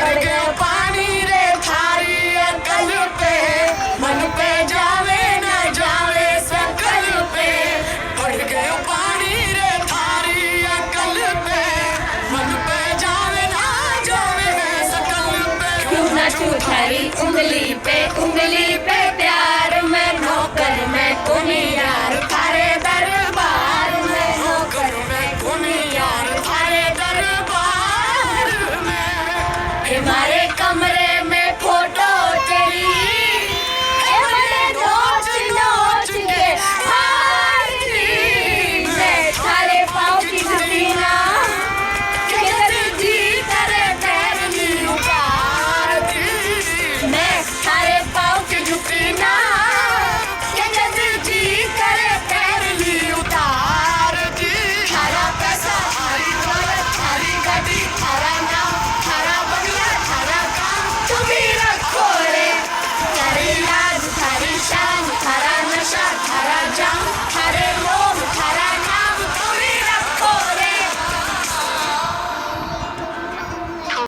पड़ गया पानी रे थारी अकल पे, मन पे जावे ना जावे सकल पे। पड़ गया पानी रे थारी अकल पे, मन पे जावे ना जावे सकल पे। क्यों ना छू थारी उंगली पे